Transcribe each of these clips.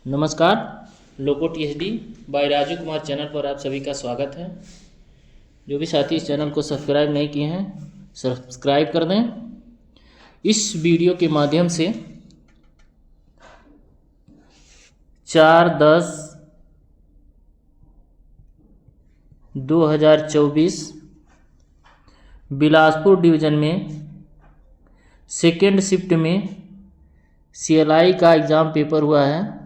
नमस्कार। Loco THD by Raju Kumar channel पर आप सभी का स्वागत है। जो भी साथी इस चैनल को सब्सक्राइब नहीं किए हैं सब्सक्राइब कर दें। इस वीडियो के माध्यम से 4/10/2024 बिलासपुर डिवीज़न में सेकेंड शिफ्ट में CLI का एग्ज़ाम पेपर हुआ है।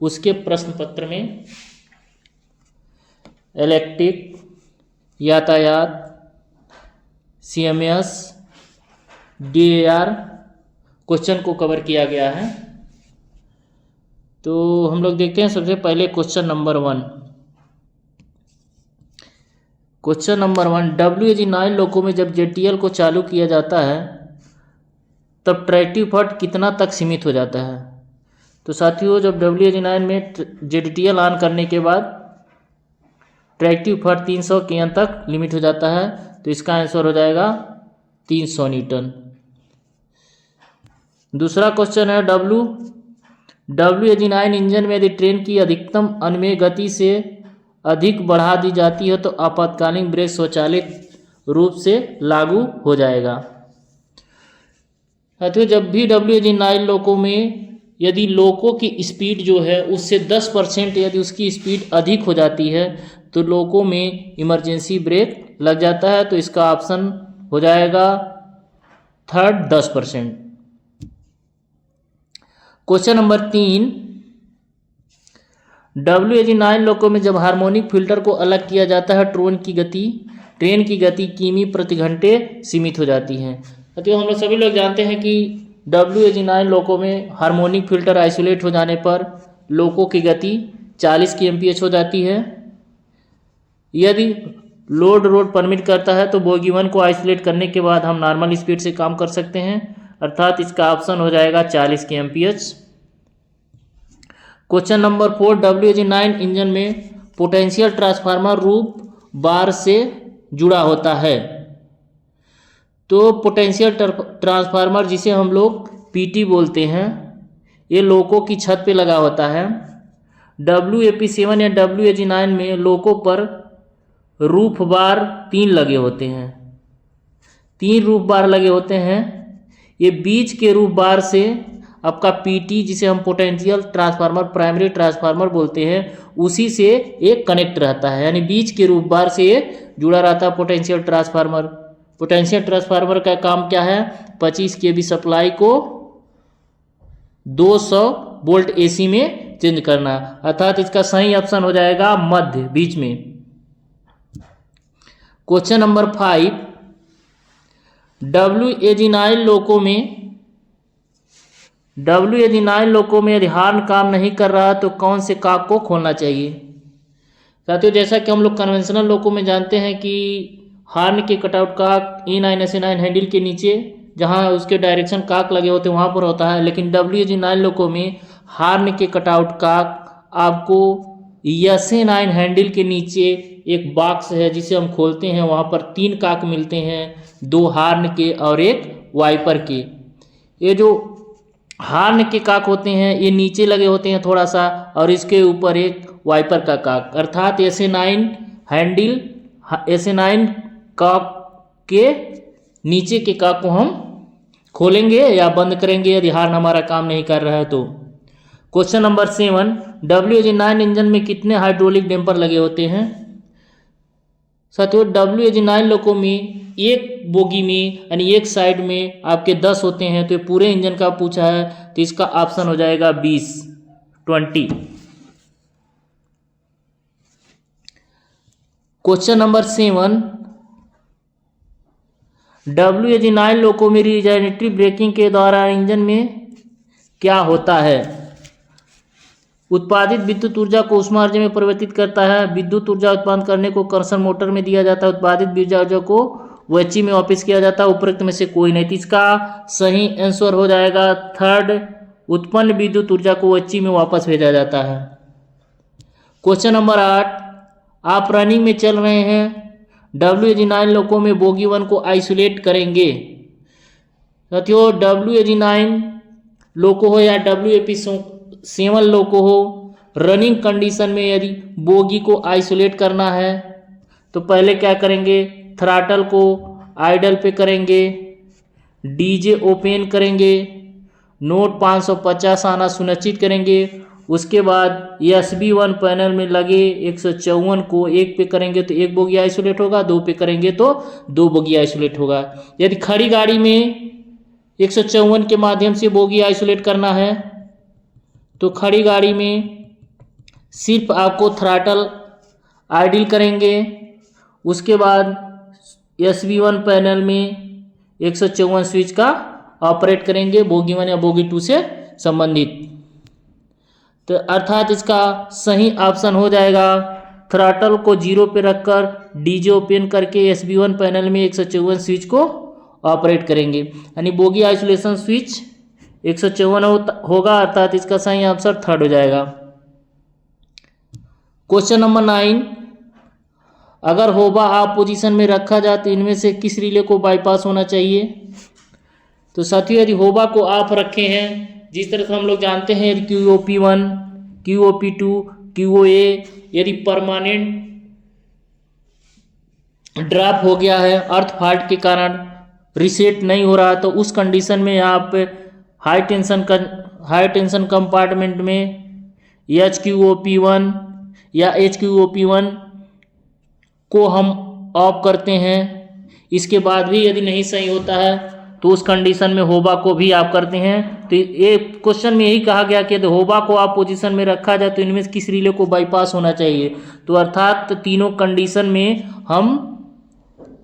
उसके प्रश्न पत्र में इलेक्ट्रिक, यातायात, CMS, DAR क्वेश्चन को कवर किया गया है। तो हम लोग देखते हैं सबसे पहले question number 1। Question number 1, WAG9 लोको में जब JTL को चालू किया जाता है तब ट्रैक्टिव फॉल्ट कितना तक सीमित हो जाता है। तो साथियों, जब WAG9 में JTL ऑन करने के बाद ट्रैक्टिव फॉल्ट 300 kN तक लिमिट हो जाता है। तो इसका आंसर हो जाएगा 300 न्यूटन। दूसरा क्वेश्चन है, WAG9 इंजन में यदि ट्रेन की अधिकतम अनुमेय गति से अधिक बढ़ा दी जाती है तो आपातकालीन ब्रेक स्वचालित रूप से लागू हो जाएगा। साथियों, जब भी WAG9 लोको में यदि लोको की स्पीड जो है उससे 10% यदि उसकी स्पीड अधिक हो जाती है तो लोको में इमरजेंसी ब्रेक लग जाता है। तो इसका ऑप्शन हो जाएगा थर्ड 10%। क्वेश्चन नंबर 3, WAG9 लोको में जब हार्मोनिक फिल्टर को अलग किया जाता है ट्रेन की गति किमी प्रति घंटे सीमित हो जाती है। तो हम लोग सभी लोग जानते हैं कि WAG9 लोको में हार्मोनिक फिल्टर आइसोलेट हो जाने पर लोको की गति 40 kmph हो जाती है। यदि रोड परमिट करता है तो बोगी 1 को आइसोलेट करने के बाद हम नॉर्मल स्पीड से काम कर सकते हैं, अर्थात इसका ऑप्शन हो जाएगा 40 kmph। Question number 4, WAG9 engine में पोटेंशियल ट्रांसफार्मर रूप बार से जुड़ा होता है। तो पोटेंशियल ट्रांसफार्मर जिसे हम लोग PT बोलते हैं, ये लोको की छत पे लगा होता है। WAP7 या WAG9 में लोको पर रूफ बार 3 लगे होते हैं। 3 रूफ बार लगे होते हैं। ये बीच के रूफ बार से आपका PT जिसे हम पोटेंशियल ट्रांसफार्मर प्राइमरी ट्रांसफार्मर बोलते हैं उसी से एक कनेक्ट रहता है, यानी बीच के रूफ बार से ये जुड़ा रहता है पोटेंशियल ट्रांसफार्मर। पोटेंशियल ट्रांसफार्मर का काम क्या है? 25 kV सप्लाई को 200 वोल्ट AC में चेंज करना, अर्थात इसका सही ऑप्शन हो जाएगा मध्य बीच में। क्वेश्चन नंबर 5, WAG9 लोको में यदि हॉर्न काम नहीं कर रहा तो कौन से कॉक को खोलना चाहिए। साथियों, जैसा कि हम लोग कन्वेंशनल लोको में जानते हैं कि हॉर्न के cutout Kock E9 SA9 handle के नीचे जहां उसके डायरेक्शन कॉक लगे होते हैं वहां पर होता है, लेकिन WAG9 लोको में हॉर्न के कटआउट कॉक आपको SA9 हैंडल के नीचे एक बॉक्स है जिसे हम खोलते हैं, वहां पर 3 कॉक मिलते हैं, 2 हॉर्न के और एक वाइपर के। ये जो हॉर्न के कॉक होते हैं ये नीचे लगे होते हैं थोड़ा सा, और इसके ऊपर एक वाइपर का कॉक, अर्थात SA9 कॉक के नीचे के कॉक को हम खोलेंगे या बंद करेंगे यदि हॉर्न हमारा काम नहीं कर रहा है तो। क्वेश्चन नंबर 7, WAG9 इंजन में कितने हाइड्रोलिक डैम्पर लगे होते हैं। साथियों, WAG9 लोको में एक बोगी में यानी एक साइड में आपके 10 होते हैं, तो ये पूरे इंजन का पूछा है तो इसका ऑप्शन हो जाएगा 20। क्वेश्चन नंबर 7, WAG9 लोको में रीजेनरेटिव ब्रेकिंग के दौरान इंजन में क्या होता है। उत्पादित विद्युत ऊर्जा को ऊष्मा ऊर्जा में परिवर्तित करता है। विद्युत ऊर्जा उत्पन्न करने को कर्षण मोटर में दिया जाता है। उत्पादित ऊर्जा को वहची में वापस किया जाता है। उपरोक्त में से कोई नहीं। तो इसका सही आंसर हो जाएगा थर्ड, उत्पन्न विद्युत ऊर्जा को वहची में वापस भेजा जाता है। क्वेश्चन नंबर 8, आप रनिंग में चल रहे हैं, WAG9 लोको में बोगी 1 को आइसोलेट करेंगे। साथियों, WAG9 लोको हो या 7 लोको हो। रनिंग कंडीशन में यदि बोगी को आइसोलेट करना है तो पहले क्या करेंगे, थ्रॉटल को आइडल पे करेंगे, डीजे ओपन करेंगे, नोड 550 आना सुनिश्चित करेंगे। उसके बाद SB1 पैनल में लगे 154 को 1 पे करेंगे तो 1 बोगी आइसोलेट होगा, 2 पे करेंगे तो 2 बोगी आइसोलेट होगा। यदि खड़ी गाड़ी में 154 के माध्यम से बोगी आइसोलेट करना है तो खड़ी गाड़ी में सिर्फ आपको थ्रॉटल आइडल करेंगे, उसके बाद SB1 पैनल में 154 स्विच का ऑपरेट करेंगे बोगी 1 या बोगी 2 से संबंधित। तो अर्थात इसका सही ऑप्शन हो जाएगा थ्रॉटल को 0 पे रखकर डीजे ओपन करके SB1 पैनल में 154 स्विच को ऑपरेट करेंगे, यानी बोगी आइसोलेशन स्विच 154 होगा, अर्थात इसका सही आंसर 3rd हो जाएगा। क्वेश्चन नंबर 9, अगर होबा ऑफ पोजीशन में रखा जाए तो इनमें से किस रिले को बाईपास होना चाहिए। तो साथियों यदि होबा को ऑफ रखे हैं, जिस तरह से हम लोग जानते हैं यदि QOP1, QOP2, QOA यदि परमानेंट ड्रॉप हो गया है अर्थ फॉल्ट के कारण रीसेट नहीं हो रहा, तो उस कंडीशन में आप हाई टेंशन कंपार्टमेंट में HQOP1 या HQOP1 को हम ऑफ करते हैं। इसके बाद भी यदि नहीं सही होता है तो उस कंडीशन में होबा को भी आप करते हैं। तो ये क्वेश्चन में यही कहा गया कि यदि होबा को आप पोजीशन में रखा जाए तो इनमें से किस रिले को बाईपास होना चाहिए। तो अर्थात तीनों कंडीशन में हम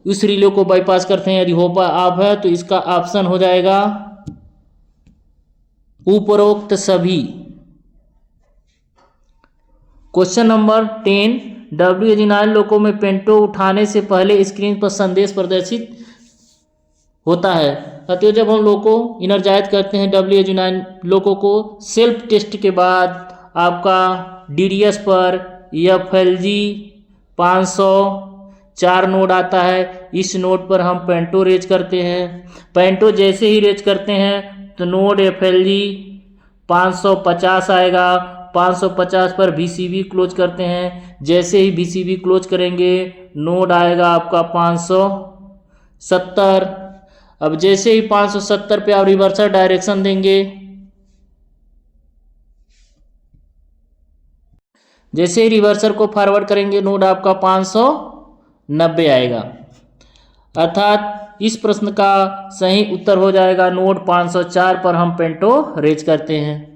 उस रिले को बाईपास करते हैं। यदि होबा ऑफ है तो इसका ऑप्शन हो जाएगा उपरोक्त सभी। क्वेश्चन नंबर 10, WAG9 लोको में पेंटो उठाने से पहले स्क्रीन पर संदेश प्रदर्शित होता है। अतः जब हम लोको इनर्जाइज करते हैं WAG9 लोको को, सेल्फ टेस्ट के बाद आपका DDS पर FLG 504 नोड आता है। इस नोड पर हम पेंटो रेज करते हैं। पेंटो जैसे ही रेज करते हैं तो नोड FLG 550 आएगा। 550 पर VCB क्लोज करते हैं। जैसे ही VCB क्लोज करेंगे नोड आएगा आपका 570। अब जैसे ही 570 पे आप रिवर्सल डायरेक्शन देंगे, जैसे ही रिवर्सल को फॉरवर्ड करेंगे नोड आपका 590 आएगा। अर्थात इस प्रश्न का सही उत्तर हो जाएगा नोड 504 पर हम पेंटो रेज करते हैं।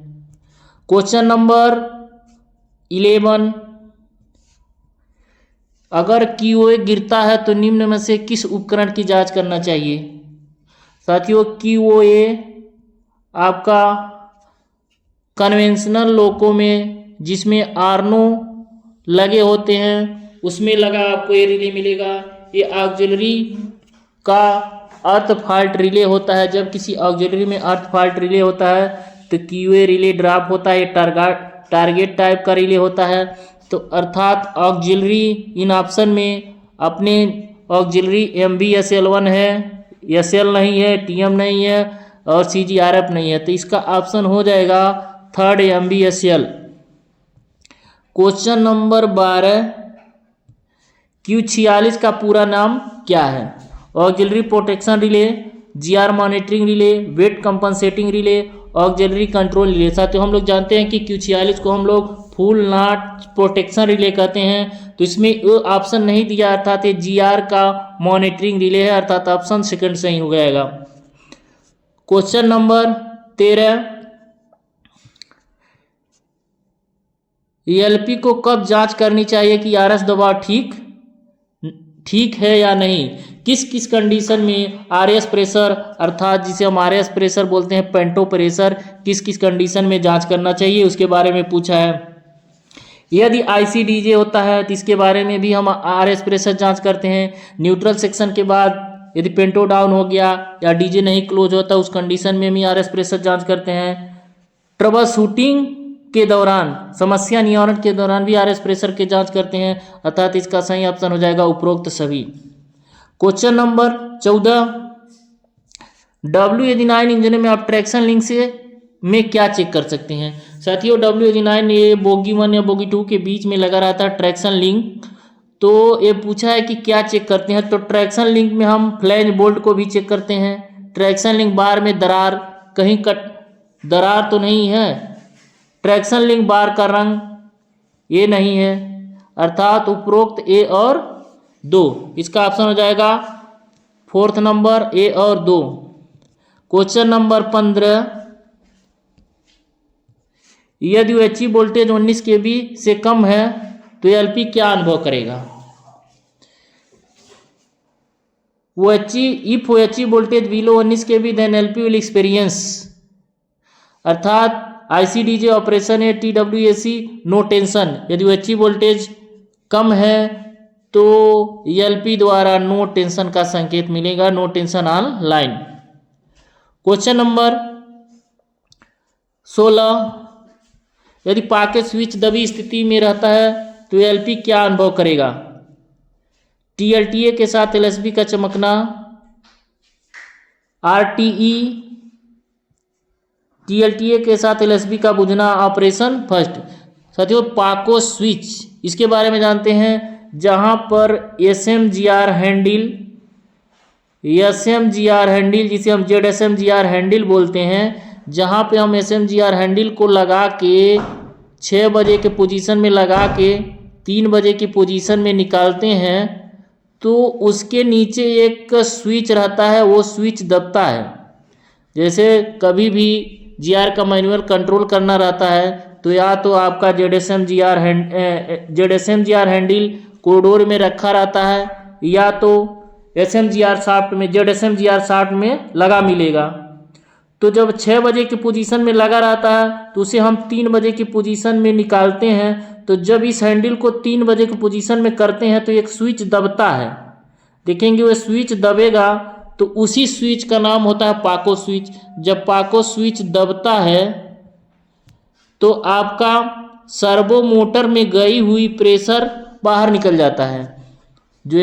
क्वेश्चन नंबर 11, अगर QOA गिरता है तो निम्न में से किस उपकरण की जांच करना चाहिए। साथियों QOA आपका कन्वेंशनल लोको में जिसमें आर्नो लगे होते हैं उसमें लगा आपको ये रिले मिलेगा। ये ऑक्सिलरी का अर्थ फॉल्ट रिले होता है। जब किसी ऑक्सिलरी में अर्थ फॉल्ट रिले होता है तो QOA रिले ड्रॉप होता है। टारगेट टाइप का रिले होता है। तो अर्थात ऑक्सिलरी इन ऑप्शन में अपने ऑक्सिलरी MBSL1 है, SL नहीं है, TM नहीं है और CGRF नहीं है। तो इसका ऑप्शन हो जाएगा 3rd MBSL। Question number 12, Q46 का पूरा नाम क्या है। Auxiliary protection relay, GR monitoring relay, weight compensating relay, auxiliary control relay. साथियों हम लोग जानते हैं कि Q46 को हम लोग फुल नॉट प्रोटेक्शन रिले कहते हैं। तो इसमें ऑप्शन नहीं दिया, अर्थात ये GR का मॉनिटरिंग रिले है, अर्थात ऑप्शन सेकंड सही हो जाएगा। क्वेश्चन नंबर 13, LP को कब जांच करनी चाहिए कि RS दबाव ठीक है या नहीं। किस किस कंडीशन में RS प्रेशर, अर्थात जिसे हम RS प्रेशर बोलते हैं पेंटो प्रेशर, किस किस कंडीशन में जांच करना चाहिए उसके बारे में पूछा है। यदि ICDJ होता है तो इसके बारे में भी हम RS प्रेशर जांच करते हैं। न्यूट्रल सेक्शन के बाद यदि पेंटो डाउन हो गया या डीजे नहीं क्लोज होता उस कंडीशन में भी RS प्रेशर जांच करते हैं। ट्रबल शूटिंग के दौरान, समस्या निवारण के दौरान भी RS प्रेशर की जांच करते हैं, अर्थात इसका सही ऑप्शन हो जाएगा उपरोक्त सभी। क्वेश्चन नंबर 14, WAG9 इंजन में आप ट्रैक्शन लिंक से में क्या चेक कर सकते हैं। साथियों WG9 ये बोगी 1 या बोगी 2 के बीच में लगा रहता है ट्रैक्शन लिंक। तो ये पूछा है कि क्या चेक करते हैं, तो ट्रैक्शन लिंक में हम फ्लैंज बोल्ट को भी चेक करते हैं। ट्रैक्शन लिंक बार में दरार, कहीं दरार तो नहीं है। ट्रैक्शन लिंक बार का रंग ये नहीं है, अर्थात उपरोक्त ए और 2, इसका ऑप्शन हो जाएगा 4th नंबर ए और 2। क्वेश्चन नंबर 15, यदि OHE वोल्टेज 19 kV से कम है तो LP क्या अनुभव करेगा। If OHE voltage below 19 kV then LP will experience, अर्थात ICDJ ऑपरेशन है TWAC नो टेंशन। यदि OHE वोल्टेज कम है तो LP द्वारा नो टेंशन का संकेत मिलेगा, no tension on line. Question number 16, यदि पॉकेट स्विच दबी स्थिति में रहता है तो LP क्या अनुभव करेगा। TLTA के साथ LSB का चमकना, RTE, TLTA के साथ LSB का बुझना, ऑपरेशन फर्स्ट। साथियों पाको स्विच इसके बारे में जानते हैं, जहां पर SMGR हैंडल जिसे हम ZSMGR हैंडल बोलते हैं, जहां पे हम SMGR हैंडल को लगा के 6 बजे के पोजीशन में लगा के 3 बजे की पोजीशन में निकालते हैं तो उसके नीचे एक स्विच रहता है, वो स्विच दबता है। जैसे कभी भी GR का मैनुअल कंट्रोल करना रहता है तो या तो आपका ZSMGR हैंडल कॉरिडोर में रखा रहता है या तो ZSMGR शाफ्ट में लगा मिलेगा। तो जब 6 बजे की पोजीशन में लगा रहता है तो उसे हम 3 बजे की पोजीशन में निकालते हैं। तो जब इस हैंडल को 3 बजे की पोजीशन में करते हैं तो एक स्विच दबता है, देखेंगे वो स्विच दबेगा तो उसी स्विच का नाम होता है पाको स्विच। जब पाको स्विच दबता है तो आपका सर्वो मोटर में गई हुई प्रेशर बाहर निकल जाता है। जो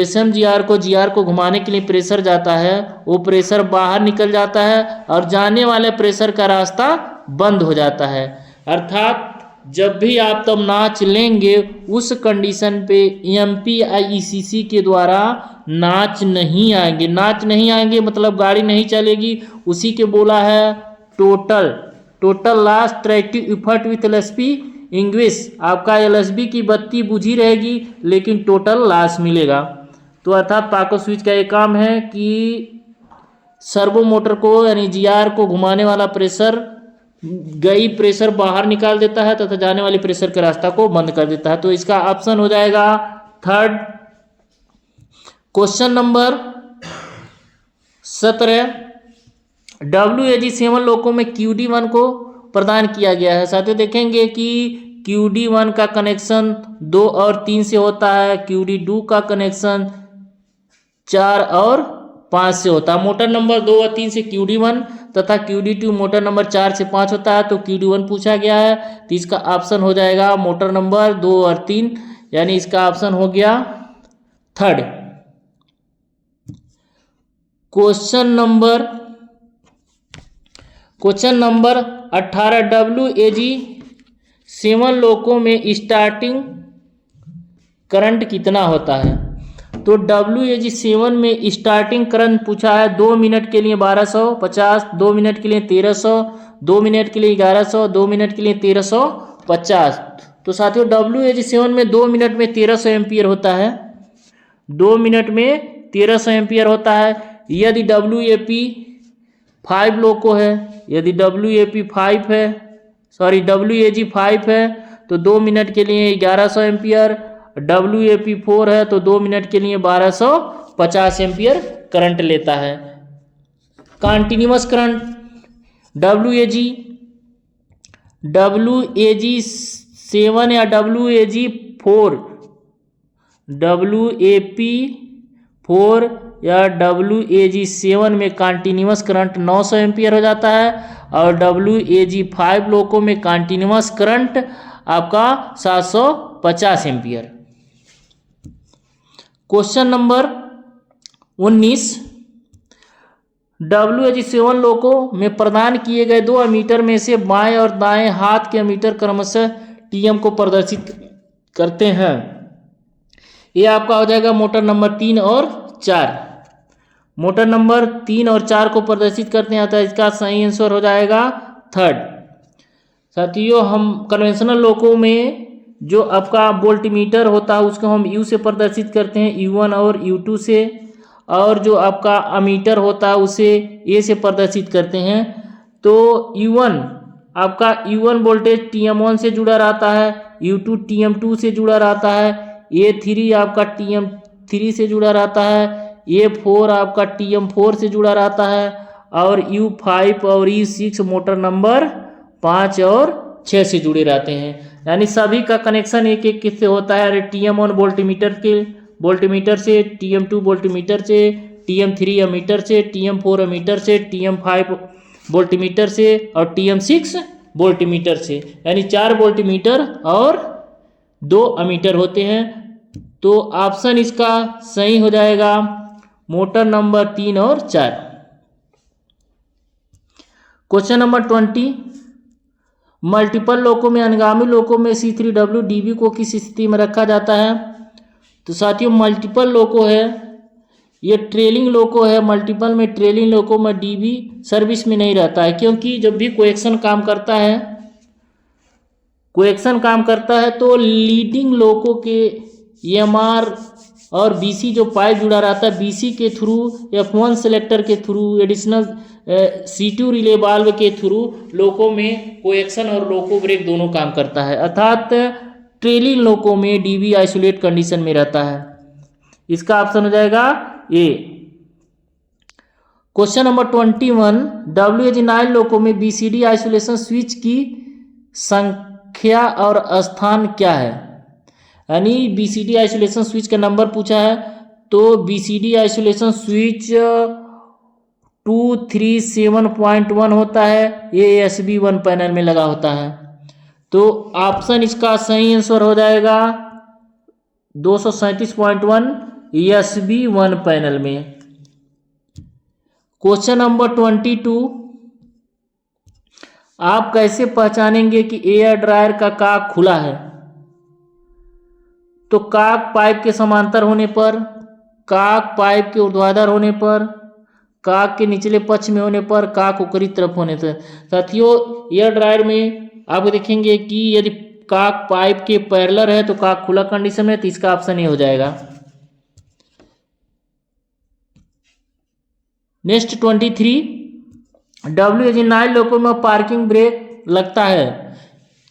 GR को घुमाने के लिए प्रेशर जाता है वो प्रेशर बाहर निकल जाता है और जाने वाले प्रेशर का रास्ता बंद हो जाता है। अर्थात जब भी आप तब नाच लेंगे उस कंडीशन पे MPIECC के द्वारा नाच नहीं आएंगे मतलब गाड़ी नहीं चलेगी। उसी के बोला है total loss tractive effort with LSB इंग्विश, आपका LSB की बत्ती बुझी रहेगी लेकिन टोटल लॉस मिलेगा। तो अर्थात पाको स्विच का एक काम है कि सर्वो मोटर को यानी GR को घुमाने वाला प्रेशर बाहर निकाल देता है तथा जाने वाले प्रेशर के रास्ता को बंद कर देता है। तो इसका ऑप्शन हो जाएगा 3rd। क्वेश्चन नंबर 17, WAG7 लोको में QD1 को प्रदान किया गया है। साथियों देखेंगे कि QD1 का कनेक्शन 2 और 3 से होता है, QD2 का कनेक्शन 4 और 5 से होता है। मोटर नंबर 2 और 3 से QD1 तथा QD2 मोटर नंबर 4 से 5 होता है। तो QD1 पूछा गया है तो इसका ऑप्शन हो जाएगा मोटर नंबर 2 और 3, यानी इसका ऑप्शन हो गया 3rd। क्वेश्चन नंबर 18, WAG7 लोको में स्टार्टिंग करंट कितना होता है। तो WAG7 में स्टार्टिंग करंट पूछा है 2 मिनट के लिए 1250, 2 मिनट के लिए 1300, 2 मिनट के लिए 1100, 2 मिनट के लिए 1350। तो साथियों WAG7 में 2 मिनट में 1300 एम्पियर होता है, 2 मिनट में 1300 एम्पियर होता है। यदि WAG5 लोको है तो 2 मिनट के लिए 1100 एम्पियर, WAP4 है तो 2 मिनट के लिए 1250 एम्पियर करंट लेता है। कंटिन्यूअस करंट WAG7 या WAP4 या WAG7 में कंटिन्यूअस करंट 900 एम्पियर हो जाता है और WAG5 लोको में कंटिन्यूअस करंट आपका 750 एम्पियर। क्वेश्चन नंबर 19, WH7 लोको में प्रदान किए गए 2 एमीटर में से बाएं और दाएं हाथ के एमीटर क्रमशः TM को प्रदर्शित करते हैं। ये आपका हो जाएगा मोटर नंबर 3 और 4। मोटर नंबर 3 और 4 को प्रदर्शित करते हैं, तो इसका सही आंसर हो जाएगा 3rd। साथियों, हम कन्वेंशनल लोको में जो आपका वोल्टमीटर होता है उसको हम U से प्रदर्शित करते हैं, U1 और U2 से, और जो आपका अमीटर होता है उसे A से प्रदर्शित करते हैं। तो U1 आपका U1 वोल्टेज TM1 से जुड़ा रहता है, U2 TM2 से जुड़ा रहता है, A3 आपका TM3 से जुड़ा रहता है, A4 आपका TM4 से जुड़ा रहता है, और U5 और U6 मोटर नंबर 5 और 6 से जुड़े रहते हैं। यानी सभी का कनेक्शन एक एक किससे होता है? TM1 वोल्टमीटर से, TM2 वोल्टमीटर से, TM3 अमीटर से, TM4 अमीटर से, TM5 वोल्टमीटर से और TM6 वोल्टमीटर से। यानी 4 वोल्टमीटर और 2 अमीटर होते हैं। तो ऑप्शन इसका सही हो जाएगा मोटर नंबर 3 और 4। क्वेश्चन नंबर 20, मल्टीपल लोको में अनुगामी लोको में C3W DB को किस स्थिति में रखा जाता है? तो साथियों, मल्टीपल लोको है, ये ट्रेलिंग लोको है। मल्टीपल में ट्रेलिंग लोको में DB सर्विस में नहीं रहता है, क्योंकि जब भी कोएक्शन काम करता है तो लीडिंग लोको के EMR और BC जो पाइप जुड़ा रहता है, BC के थ्रू F1 सेलेक्टर के through additional C2 relay valve के थ्रू लोको में कोएक्शन और लोको ब्रेक दोनों काम करता है। अर्थात ट्रेलिंग लोको में DB आइसोलेट कंडीशन में रहता है। इसका ऑप्शन हो जाएगा A। क्वेश्चन नंबर 21, WH9 लोको में BCD आइसोलेशन स्विच की संख्या और स्थान क्या है? यानी BCD आइसोलेशन स्विच का नंबर पूछा है, तो BCD आइसोलेशन स्विच 237.1 होता है, ये SB1 पैनल में लगा होता है। तो ऑप्शन इसका सही आंसर हो जाएगा 237.1 SB1 पैनल में। क्वेश्चन नंबर 22, आप कैसे पहचानेंगे कि एयर ड्रायर का काक खुला है? तो काक पाइप के समांतर होने पर, काक पाइप के ऊर्ध्वाधर होने पर, काक के निचले पक्ष में होने पर, काक ऊपरी तरफ होने से। साथियों, एयर ड्रायर में आप देखेंगे कि यदि काक पाइप के पैरेलल है तो काक खुला कंडीशन में, तो इसका ऑप्शन ये हो जाएगा। नेक्स्ट 23, WH9 लोको में पार्किंग ब्रेक लगता है।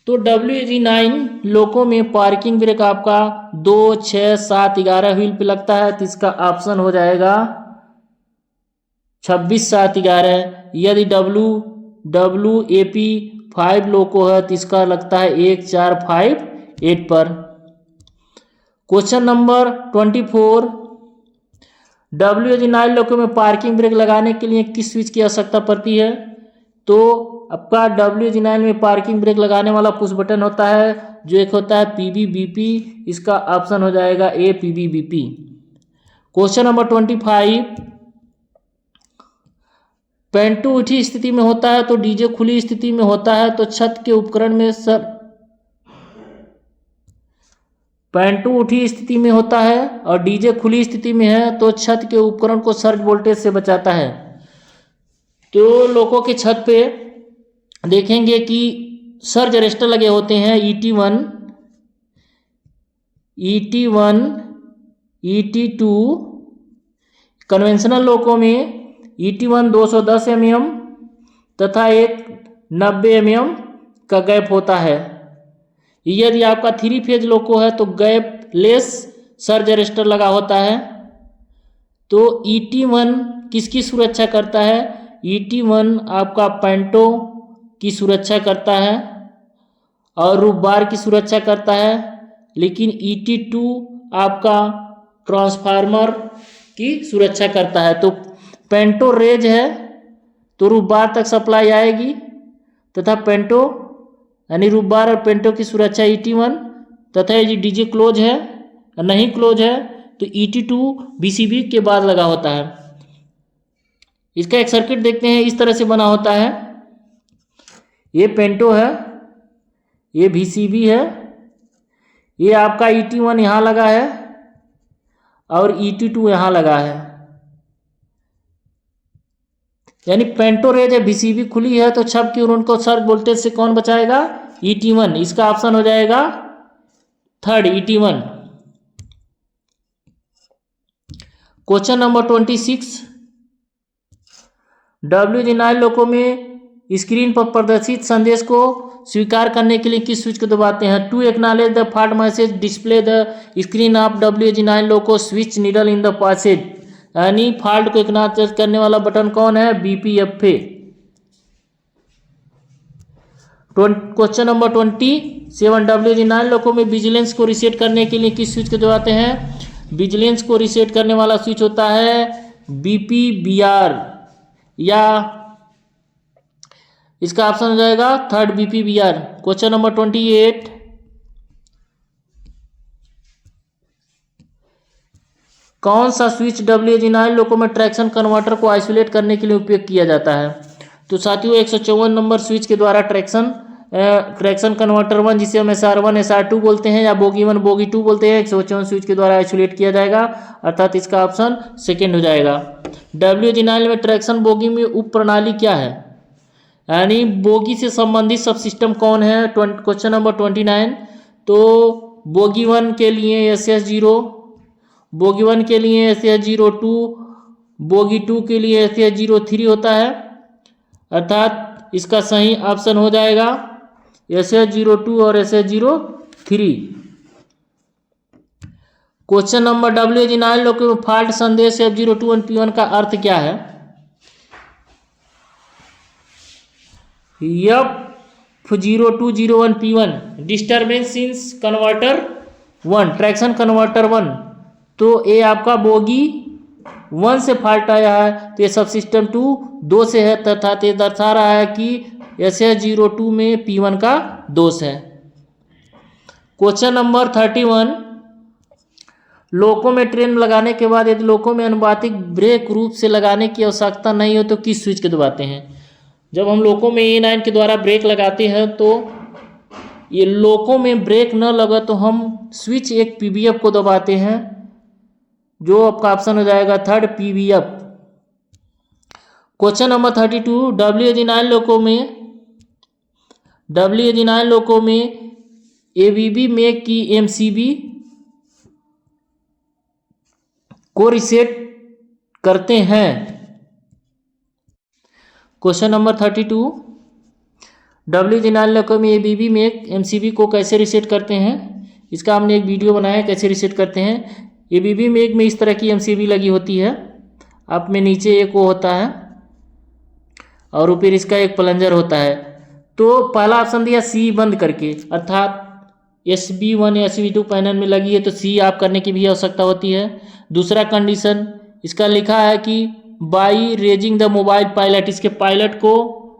तो WH9 लोको में पार्किंग ब्रेक आपका 2, 6, 7, 11 व्हील पे लगता है, तो इसका ऑप्शन हो जाएगा 26, 7, 11। यदि WAP5 लोको है तो इसका लगता है 1, 4, 5, 8 पर। क्वेश्चन नंबर 24, WH9 लोको में पार्किंग ब्रेक लगाने के लिए किस स्विच की आवश्यकता पड़ती है? तो आपका WH9 में पार्किंग ब्रेक लगाने वाला पुश बटन होता है, जो एक होता है PBBP। इसका ऑप्शन हो जाएगा A, PBBP। क्वेश्चन नंबर 25, पेंटू उठी स्थिति में होता है तो डीजे खुली स्थिति में होता है, तो छत के उपकरण में पेंटू उठी स्थिति में होता है और डीजे खुली स्थिति में है, तो छत के उपकरण को सर्ज वोल्टेज से बचाता है। तो लोगों के छत पे देखेंगे कि सर्ज अरेस्टर लगे होते हैं, ET1, ET2। कन्वेंशनल लोको में ET1 210 mm तथा एक 90 mm का गैप होता है। यदि आपका 3 फेज लोको है तो गैप लेस सर्ज अरेस्टर लगा होता है। तो ET1 किसकी सुरक्षा करता है? ET1 आपका पेंटो की सुरक्षा करता है और रूफ बार की सुरक्षा करता है, लेकिन ET2 आपका ट्रांसफार्मर की सुरक्षा करता है। तो पेंटो रेज है तो रूफ बार तक सप्लाई आएगी, तथा पेंटो यानी रूफ बार और पेंटो की सुरक्षा ET1, तथा यदि डीजे क्लोज है नहीं क्लोज है तो ET2 BCB के बाद लगा होता है। इसका एक सर्किट देखते हैं, इस तरह से बना होता है। ये पेंटो है, ये VCB है, ये आपका ET1 यहाँ लगा है और ET2 यहाँ लगा है। यानी पेंटो रेज है, VCB खुली है तो छप की उनको सर्ज वोल्टेज से कौन बचाएगा? ET1। इसका ऑप्शन हो जाएगा third, ET1। Question number 26, WG9 loco में स्क्रीन पर प्रदर्शित संदेश को स्वीकार करने के लिए किस स्विच को दबाते हैं? To acknowledge the fault message display the screen of WG9 loco switch needle in the passage. यानी फॉल्ट को एक्नॉलेज करने वाला बटन कौन है? BPFA। Question number 27, WG9 loco में विजिलेंस को रीसेट करने के लिए किस स्विच को दबाते हैं? विजिलेंस को रीसेट करने वाला स्विच होता है BPBR, या इसका ऑप्शन हो जाएगा थर्ड, BPBR। क्वेश्चन नंबर 28, कौन सा स्विच WG9 लोको में ट्रैक्शन कन्वर्टर को आइसोलेट करने के लिए उपयोग किया जाता है? तो साथियों 154 नंबर स्विच के द्वारा ट्रैक्शन कन्वर्टर 1, जिसे हम SR1 SR2 बोलते हैं या बोगी 1 बोगी 2 बोलते हैं, 154 स्विच के द्वारा आइसोलेट किया जाएगा, अर्थात इसका ऑप्शन सेकेंड हो जाएगा। WG9 में ट्रैक्शन बोगी में उप प्रणाली क्या है? यानी बोगी से संबंधित सब सिस्टम कौन है? क्वेश्चन नंबर 29, तो बोगी 1 के लिए SS0, बोगी 1 के लिए SS02, बोगी 2 के लिए SS03 होता है, अर्थात इसका सही ऑप्शन हो जाएगा SS02 और SS03। Question number WG9 loco में फॉल्ट संदेश F02 और P1 का अर्थ क्या है? F0201 P1 disturbance in converter 1, traction converter 1, तो ये आपका बोगी 1 से फॉल्ट आया है, तो ये सब सिस्टम 2 से है, तथा ये दर्शा रहा है कि SS02 में P1 का दोष है। क्वेश्चन नंबर 31, लोको में ट्रेन लगाने के बाद यदि लोको में अनुपातिक ब्रेक रूप से लगाने की आवश्यकता नहीं हो तो किस स्विच को दबाते हैं? जब हम लोको में A9 के द्वारा ब्रेक लगाते हैं तो ये लोको में ब्रेक न लगा तो हम स्विच एक PBF को दबाते हैं, जो आपका ऑप्शन हो जाएगा third, PBF। Question number 32, WG9 loco में ABB मेक की MCB को रीसेट करते हैं। क्वेश्चन नंबर 32, WG9 लोको में ABB मेक MCB को कैसे रीसेट करते हैं? इसका हमने एक वीडियो बनाया है कैसे रीसेट करते हैं। ABB मेक में इस तरह की MCB लगी होती है, आप में नीचे एक वो होता है और ऊपर इसका एक प्लंजर होता है। तो पहला ऑप्शन दिया C बंद करके, अर्थात SB1 या SB2 पैनल में लगी है तो C ऑफ करने की भी आवश्यकता होती है। दूसरा कंडीशन इसका लिखा है कि by raising the mobile pilot, इसके पायलट को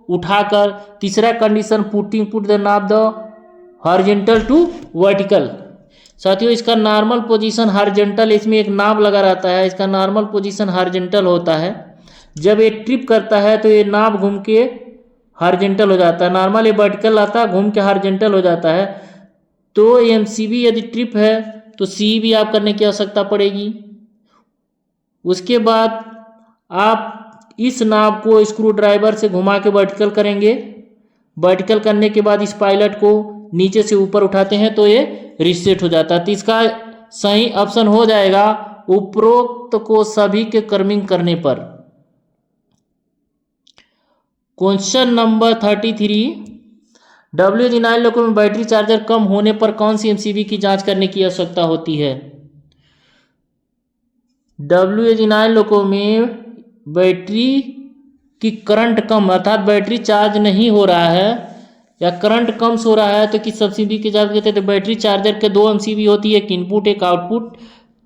उठाकर। तीसरा condition put the knob the horizontal to vertical. साथियों इसका नॉर्मल पोजीशन हॉरिजॉन्टल, इसमें एक नाब लगा रहता है, इसका नॉर्मल पोजीशन हॉरिजॉन्टल होता है। जब ये ट्रिप करता है तो ये नाब घूम के हॉरिजॉन्टल हो जाता है, नॉर्मल ये वर्टिकल आता है, घूम के हॉरिजॉन्टल हो जाता है। तो MCB यदि ट्रिप है तो C भी आप करने की आवश्यकता पड़ेगी। उसके बाद आप इस नाब को स्क्रू ड्राइवर से घुमा के वर्टिकल करेंगे। वर्टिकल करने के बाद इस पायलट को नीचे से ऊपर उठाते हैं तो ये रीसेट हो जाता है। तो इसका सही ऑप्शन हो जाएगा उपरोक्त को सभी के क्रमिंग करने पर। क्वेश्चन नंबर 33, WG9 लोको में बैटरी चार्जर कम होने पर कौन सी MCB की जांच करने की आवश्यकता होती है? WG9 लोको में बैटरी की करंट कम, अर्थात बैटरी चार्ज नहीं हो रहा है या करंट कम हो रहा है तो किस MCB की जांच करते हैं? तो बैटरी चार्जर के 2 MCB होती है, एक इनपुट एक आउटपुट।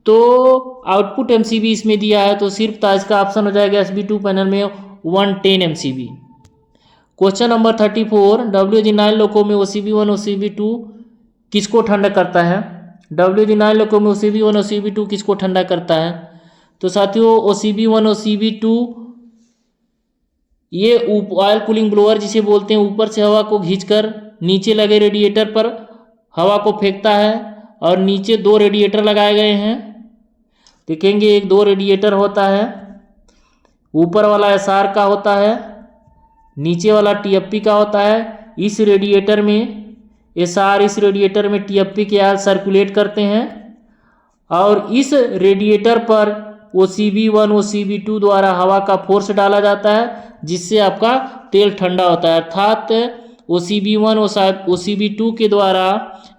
तो आउटपुट MCB इसमें दिया है तो सिर्फ इसका ऑप्शन हो जाएगा SB2 पैनल में 110 MCB। Question number 34, WG9 loco में OCB1 OCB2 किसको ठंडा करता है? WG9 लोको में OCB1 OCB2 किसको ठंडा करता है? तो साथियों OCB1 OCB2 ये ऑयल कूलिंग ब्लोअर जिसे बोलते हैं, ऊपर से हवा को खींचकर नीचे लगे रेडिएटर पर हवा को फेंकता है और नीचे 2 रेडिएटर लगाए गए हैं। देखेंगे एक 2 रेडिएटर होता है, ऊपर वाला एसआर का होता है, नीचे वाला टीएफपी का होता है। इस रेडिएटर में एसआर, इस रेडिएटर में टीएफपी के आयल सर्कुलेट करते हैं और इस रेडिएटर पर OCB1 OCB2 द्वारा हवा का फोर्स डाला जाता है जिससे आपका तेल ठंडा होता है, अर्थात OCB1 OCB2 के द्वारा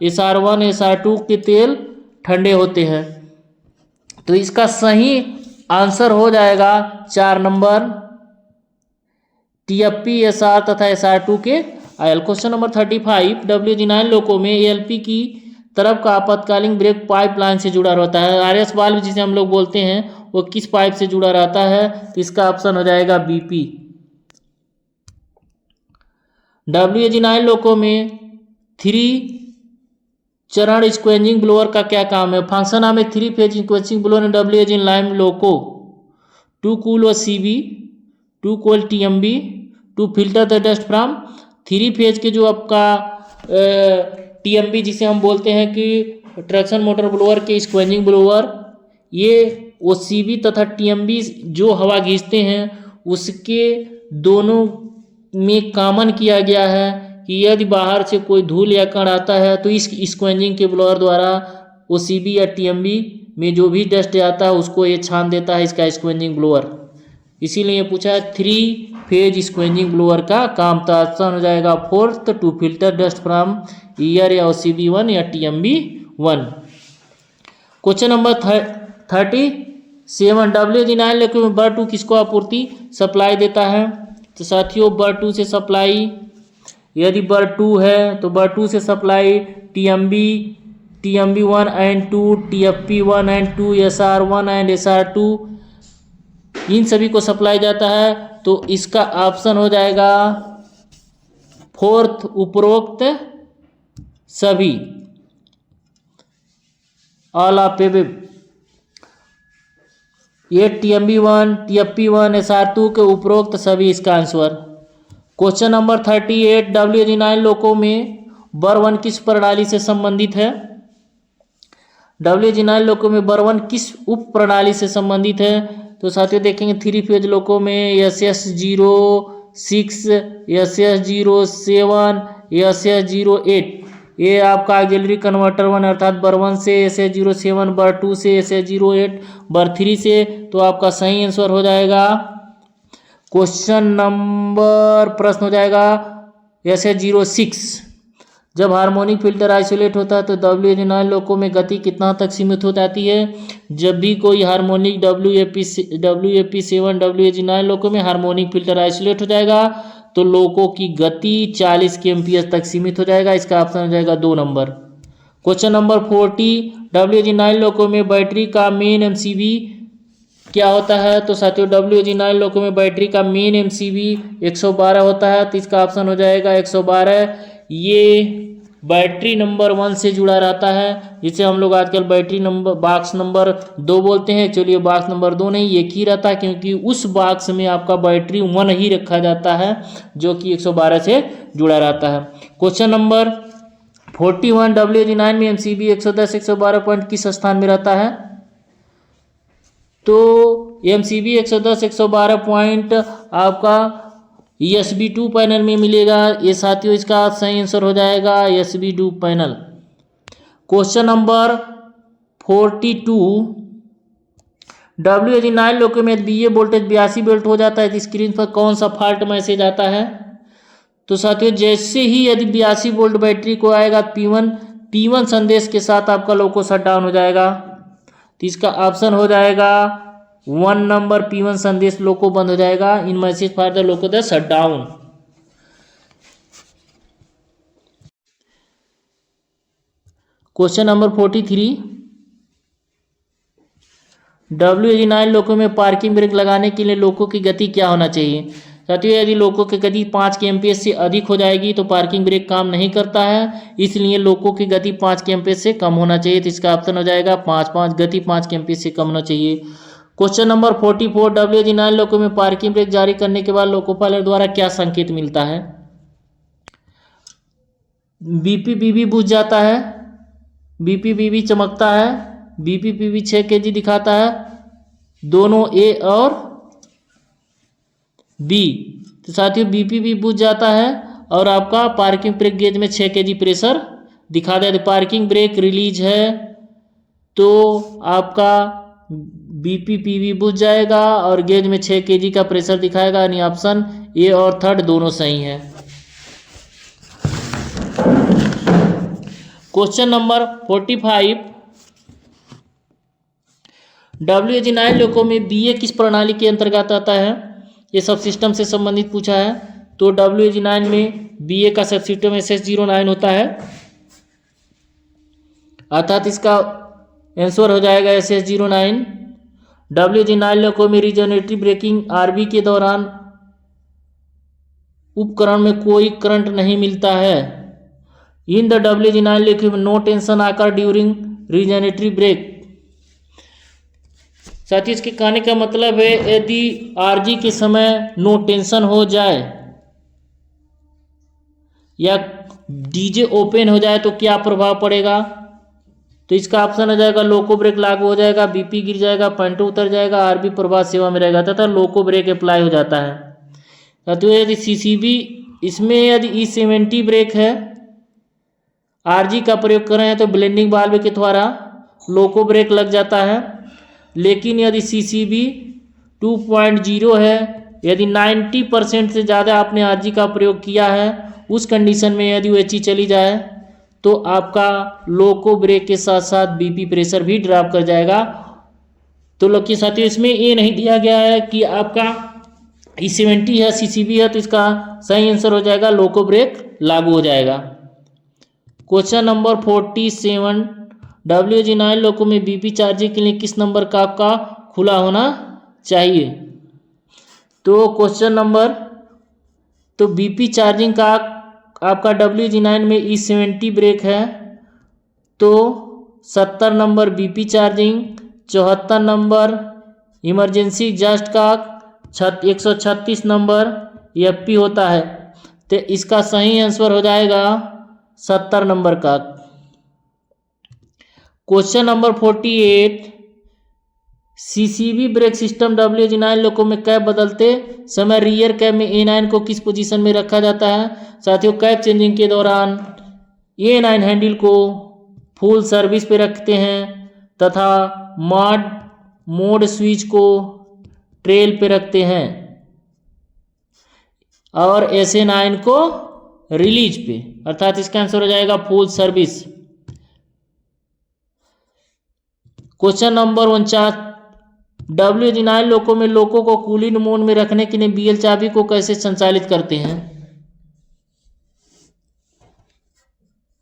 SR1 SR2 के तेल ठंडे होते हैं। तो इसका सही आंसर हो जाएगा 4 नंबर, TFP SR तथा SR2 के oil. Question number 35, WG9 loco में ALP की तरफ का आपातकालीन ब्रेक पाइपलाइन से जुड़ा रहता है। RS वाल्व जिसे हम लोग बोलते हैं वो किस पाइप से जुड़ा रहता है? तो इसका ऑप्शन हो जाएगा BP। WG9 लोको में 3 चरण स्क्वेंजिंग ब्लोअर का क्या काम है? फंक्शन नाम है 3 phase scavenging blower in WG9 loco to cool OCB, to cool TMB, to filter the dust from. 3 phase के जो आपका TMB जिसे हम बोलते हैं कि ट्रैक्शन मोटर ब्लोअर के स्क्वेंजिंग ब्लोअर, ये OCB तथा TMB जो हवा खींचते हैं उसके दोनों में कॉमन किया गया है कि यदि बाहर से कोई धूल या कण आता है तो इस स्क्वेंजिंग के ब्लोअर द्वारा OCB या TMB में जो भी डस्ट आता है उसको ये छान देता है इसका स्क्वेंजिंग ब्लोअर। इसीलिए पूछा है 3 फेज स्क्वेंजिंग ब्लोअर का काम। तो ऑप्शन हो जाएगा 4th, to filter dust from ear या OCB1 या TMB1। Question number 37, WG9 loco में बर 2 किसको आपूर्ति सप्लाई देता है? तो साथियों बर 2 से सप्लाई, यदि बर 2 है तो बर 2 से supply TMB1 and 2, TFP1 and 2, SR1 and SR2 इन सभी को सप्लाई जाता है। तो इसका ऑप्शन हो जाएगा 4th, उपरोक्त सभी, ऑल ऑफ एबव। ये TMB1, TFP1, SR2 के उपरोक्त सभी इसका answer. Question number 38, WG9 loco में बर 1 किस प्रणाली से संबंधित है? WG9 लोको में बर 1 किस उप प्रणाली से संबंधित है? तो साथियों देखेंगे 3 फेज लोको में SS06, SS07, SS08 ये आपका ऑक्सिलरी कन्वर्टर 1 अर्थात बर 1 से, SS07 बर 2 से, SS08 बर 3 से। तो आपका सही आंसर हो जाएगा क्वेश्चन नंबर, प्रश्न हो जाएगा SS06। जब हार्मोनिक फिल्टर आइसोलेट होता है तो WG9 लोको में गति कितना तक सीमित हो जाती है? जब भी कोई हार्मोनिक WAP7 WG9 लोको में हार्मोनिक फिल्टर आइसोलेट हो जाएगा तो लोको की गति 40 kmph तक सीमित हो जाएगा। इसका ऑप्शन हो जाएगा 2 number. Question number 40, WG9 loco में बैटरी का मेन MCB क्या होता है? तो साथियों WG9 लोको में बैटरी का मेन MCB 112 होता है। तो इसका ऑप्शन हो जाएगा 112। ये बैटरी नंबर 1 से जुड़ा रहता है जिसे हम लोग आजकल बैटरी नंबर बॉक्स नंबर 2 बोलते हैं। चलिए बॉक्स नंबर 2 नहीं, एक ही रहता है क्योंकि उस बॉक्स में आपका बैटरी 1 ही रखा जाता है जो कि 112 से जुड़ा रहता है। क्वेश्चन नंबर 41, WG9 में MCB 110 112 पॉइंट किस स्थान में रहता है? तो MCB 110 112 पॉइंट आपका SB2 पैनल में मिलेगा। ये साथियों इसका सही आंसर हो जाएगा SB2 panel. Question number 42, WG9 loco में BA वोल्टेज 82 वोल्ट हो जाता है तो स्क्रीन पर कौन सा फॉल्ट मैसेज आता है? तो साथियों जैसे ही यदि 82 वोल्ट बैटरी को आएगा P1 संदेश के साथ आपका लोको शट डाउन हो जाएगा। तो इसका ऑप्शन हो जाएगा 1 नंबर, P1 संदेश लोको बंद हो जाएगा। In message for the loco the shut down. Question number 43, WG9 loco में पार्किंग ब्रेक लगाने के लिए लोको की गति क्या होना चाहिए? साथियों यदि लोको की गति 5 kmph से अधिक हो जाएगी तो पार्किंग ब्रेक काम नहीं करता है, इसलिए लोको की गति 5 kmph से कम होना चाहिए। तो इसका ऑप्शन हो जाएगा 5 गति 5 kmph से कम होना चाहिए। क्वेश्चन नंबर 44, WG9 लोको में पार्किंग ब्रेक जारी करने के बाद लोको पायलट द्वारा क्या संकेत मिलता है? बीपीबीबी बुझ जाता है, बीपीबीबी चमकता है, बीपीबीबी 6 kg दिखाता है, दोनों ए और बी। तो साथियों बीपीबी बुझ जाता है और आपका पार्किंग ब्रेक गेज में 6 kg प्रेशर दिखा दे। पार्किंग ब्रेक रिलीज है तो आपका बीपीपीबी बुझ जाएगा और गेज में 6 kg का प्रेशर दिखाएगा, यानी ऑप्शन ए और थर्ड दोनों सही है। क्वेश्चन नंबर 45, WG9 लोको में बीए किस प्रणाली के अंतर्गत आता है? ये सब सिस्टम से संबंधित पूछा है। तो WG9 में बीए का सब सिस्टम SS09 होता है, अर्थात इसका आंसर हो जाएगा SS09। WG9 लोको में रिजनरेटिव ब्रेकिंग आरबी के दौरान उपकरण में कोई करंट नहीं मिलता है। इन द WG9 लोको में नो टेंशन आकर ड्यूरिंग रिजनरेटिव ब्रेक। साथ ही इसके कहने का मतलब है यदि आरजी के समय नो टेंशन हो जाए या डीजे ओपन हो जाए तो क्या प्रभाव पड़ेगा? तो इसका ऑप्शन हो जाएगा लोको ब्रेक लागू हो जाएगा, बीपी गिर जाएगा, पॉइंटर उतर जाएगा, आरबी प्रभाव सेवा में रहेगा तथा लोको ब्रेक अप्लाई हो जाता है। तो यदि सीसीबी इसमें यदि E70 ब्रेक है, आरजी का प्रयोग कर रहे हैं तो ब्लेंडिंग वाल्व के द्वारा लोको ब्रेक लग जाता है। लेकिन यदि सीसीबी 2.0 है, यदि 90% से ज़्यादा आपने आरजी का प्रयोग किया है, उस कंडीशन में यदि वो एचई चली जाए तो आपका लोको ब्रेक के साथ साथ बीपी प्रेशर भी ड्रॉप कर जाएगा। तो लोग के साथियों इसमें ये नहीं दिया गया है कि आपका E70 है, सीसीबी है, तो इसका सही आंसर हो जाएगा लोको ब्रेक लागू हो जाएगा। क्वेश्चन नंबर 47, WG9 लोको में बीपी चार्जिंग के लिए किस नंबर का आपका खुला होना चाहिए? तो क्वेश्चन नंबर तो बीपी चार्जिंग का आपका WG9 में E70 ब्रेक है तो 70 number BP charging, 74 number emergency exhaust का, 136 नंबर एफपी होता है। तो इसका सही आंसर हो जाएगा 70 नंबर का। Question number 48, CCB brake system WG9 loco में कैप बदलते समय रियर कैप में A9 को किस पोजीशन में रखा जाता है? साथियों कैप चेंजिंग के दौरान A9 हैंडल को फुल सर्विस पे रखते हैं तथा मोड स्विच को ट्रेल पे रखते हैं और SA9 को रिलीज पे, अर्थात इसका आंसर हो जाएगा full service. Question number 49, WG9 loco में लोको को कूलिंग मोड में रखने के लिए बीएल चाबी को कैसे संचालित करते हैं?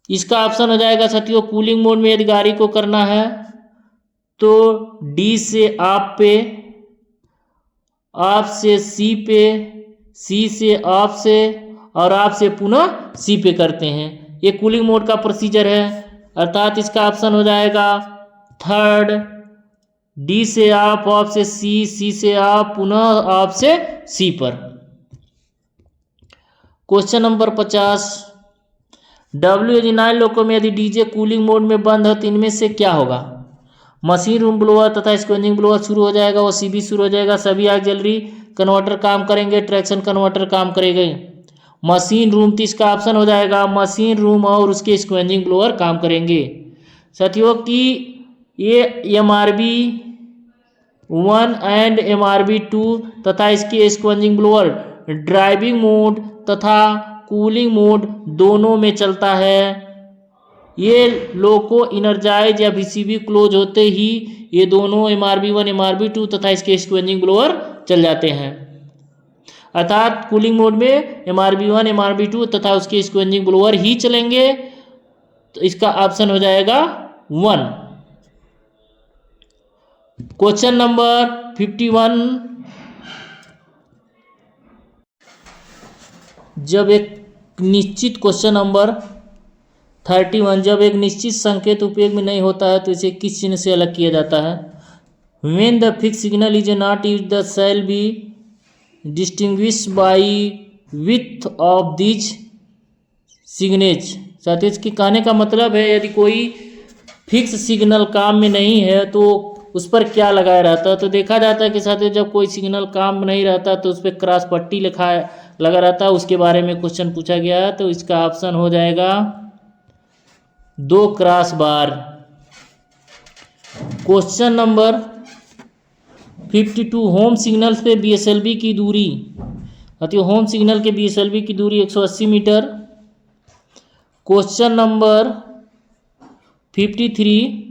इसका ऑप्शन हो जाएगा साथियों कूलिंग मोड में यदि गाड़ी को करना है तो डी से आप पे, आप से सी पे, सी से आप से और आप से पुनः सी पे करते हैं। ये कूलिंग मोड का प्रोसीजर है, अर्थात इसका ऑप्शन हो जाएगा थर्ड, डी से आप से सी, सी से आप, पुनः आप से सी पर। क्वेश्चन नंबर 50, WG9 लोको में यदि डीजे कूलिंग मोड में बंद है तो इनमें से क्या होगा? मशीन रूम ब्लोअर तथा स्क्वेंजिंग ब्लोअर शुरू हो जाएगा, वो सीबी शुरू हो जाएगा, सभी ऑक्सिलरी कन्वर्टर काम करेंगे, ट्रैक्शन कन्वर्टर काम करेंगे। मशीन रूम तो इसका ऑप्शन हो जाएगा मशीन रूम और उसके स्क्वेंजिंग ब्लोअर काम करेंगे। साथियों की ये MRB 1 एंड MRB 2 तथा इसके स्क्वेंजिंग ब्लोअर ड्राइविंग मोड तथा कूलिंग मोड दोनों में चलता है। ये लोको इनर्जाइज या VCB क्लोज होते ही ये दोनों MRB 1 MRB 2 तथा इसके स्क्वेंजिंग ब्लोअर चल जाते हैं, अर्थात कूलिंग मोड में MRB 1 MRB 2 तथा उसके स्क्वेंजिंग ब्लोअर ही चलेंगे। तो इसका ऑप्शन हो जाएगा 1। क्वेश्चन नंबर 51, जब एक निश्चित क्वेश्चन नंबर 31, जब एक निश्चित संकेत उपयोग में नहीं होता है तो इसे किस चिन्ह से अलग किया जाता है? When the fix signal is not use the shall be distinguish by width of these signage. साथियों इसके कहने का मतलब है यदि कोई फिक्स सिग्नल काम में नहीं है तो उस पर क्या लगाया रहता है। तो देखा जाता है कि साथियों जब कोई सिग्नल काम में नहीं रहता तो उस पर क्रॉस पट्टी लगा रहता है। उसके बारे में क्वेश्चन पूछा गया है तो इसका ऑप्शन हो जाएगा 2 cross bar. Question number 52 home signal से बीएसएलवी की दूरी। साथियों होम सिग्नल के बीएसएलवी की दूरी 180 मीटर। क्वेश्चन नंबर 53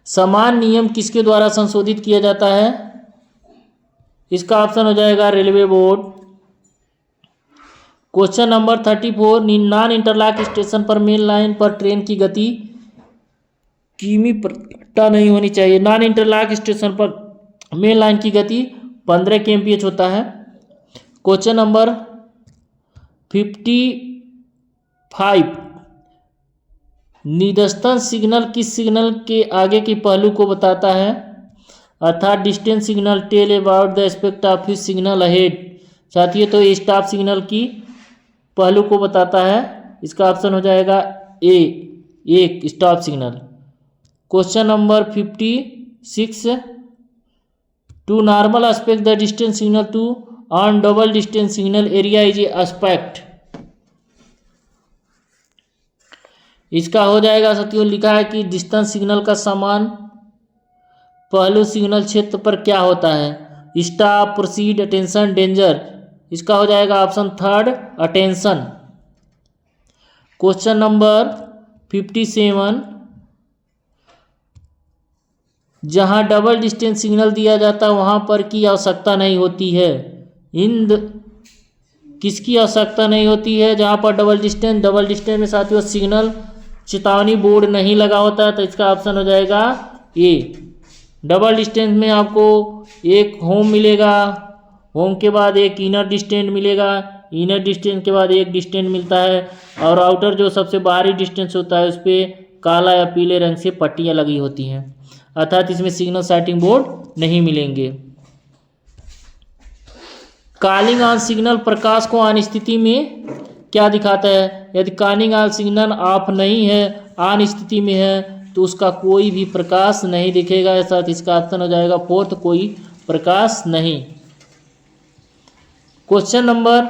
समान नियम किसके द्वारा संशोधित किया जाता है। इसका ऑप्शन हो जाएगा railway board. Question number 34 non interlock station पर मेन लाइन पर ट्रेन की गति किमी प्रति नहीं होनी चाहिए। नॉन इंटरलॉक स्टेशन पर मेन लाइन की गति 15 kmph होता है। क्वेश्चन नंबर 55 निदर्शन सिग्नल किस सिग्नल के आगे के पहलू को बताता है, अर्थात distance signal tell about the aspect of his signal ahead. साथियों तो ये स्टॉप सिग्नल की पहलू को बताता है। इसका ऑप्शन हो जाएगा ए, एक stop signal. Question number 56 to normal aspect the distance signal to on double distance signal area is aspect. इसका हो जाएगा साथियों लिखा है कि डिस्टेंस सिग्नल का समान पहलू सिग्नल क्षेत्र पर क्या होता है, स्टॉप, प्रोसीड, अटेंशन, डेंजर। इसका हो जाएगा ऑप्शन 3 अटेंशन। क्वेश्चन नंबर 57 जहां डबल डिस्टेंस सिग्नल दिया जाता है वहां पर की आवश्यकता नहीं होती है। किसकी आवश्यकता नहीं होती है, जहां पर डबल डिस्टेंस में साथियों सिग्नल चेतावनी बोर्ड नहीं लगा होता है। तो इसका ऑप्शन हो जाएगा ए। डबल डिस्टेंस में आपको एक होम मिलेगा, होम के बाद एक इनर डिस्टेंस मिलेगा, इनर डिस्टेंस के बाद एक डिस्टेंस मिलता है और आउटर जो सबसे बाहरी डिस्टेंस होता है उस पर काला या पीले रंग से पट्टियाँ लगी होती हैं, अर्थात इसमें सिग्नल साइटिंग बोर्ड नहीं मिलेंगे। कॉलिंग ऑन सिग्नल प्रकाश को ऑन स्थिति में क्या दिखाता है। यदि कॉलिंग ऑन सिग्नल ऑफ नहीं है, ऑन स्थिति में है तो उसका कोई भी प्रकाश नहीं दिखेगा। साथ इसका ऑप्शन हो जाएगा 4 कोई प्रकाश नहीं। Question number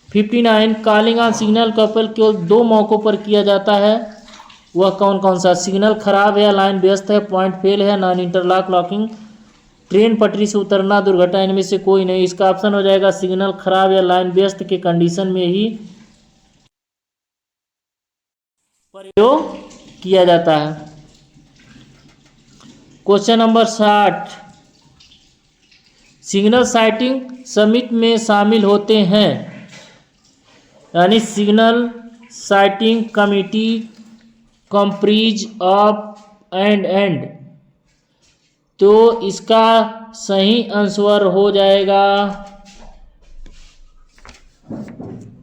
59 calling on signal का उपयोग केवल 2 मौकों पर किया जाता है, वह कौन कौन सा। सिग्नल खराब है, लाइन व्यस्त है, पॉइंट फेल है, नॉन इंटरलॉक लॉकिंग, ट्रेन पटरी से उतरना, दुर्घटना, इनमें से कोई नहीं। इसका ऑप्शन हो जाएगा सिग्नल खराब या लाइन व्यस्त के कंडीशन में ही प्रयोग किया जाता है। क्वेश्चन नंबर 60 सिग्नल साइटिंग समिट में शामिल होते हैं, यानी signal sighting committee comprises of and. तो इसका सही आंसर हो जाएगा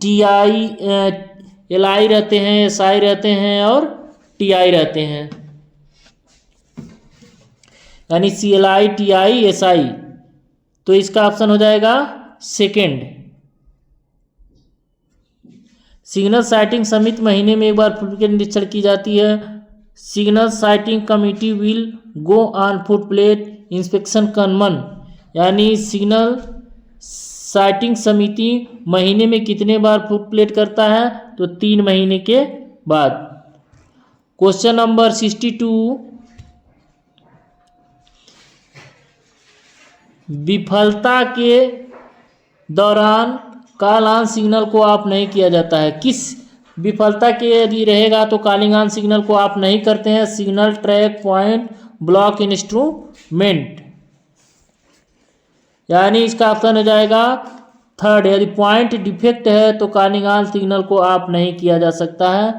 टीआई, एलआई रहते हैं, एसआई रहते हैं और टीआई रहते हैं, यानी सीएलआई, टीआई, एसआई। तो इसका ऑप्शन हो जाएगा सेकंड। सिग्नल साइटिंग समिति महीने में एक बार फुटप्रिंट निरीक्षण की जाती है। Signal sighting committee will go on footplate inspection common, यानी सिग्नल साइटिंग समिति महीने में कितने बार फुटप्लेट करता है, तो 3 महीने के बाद। क्वेश्चन नंबर 62 विफलता के दौरान कॉल ऑन सिग्नल को ऑफ नहीं किया जाता है। किस विफलता के यदि रहेगा तो कॉलिंग ऑन सिग्नल को ऑफ नहीं करते हैं। Signal track point block instrument, यानी इसका ऑप्शन हो जाएगा 3। यदि पॉइंट डिफेक्ट है तो कॉलिंग ऑन सिग्नल को ऑफ नहीं किया जा सकता है।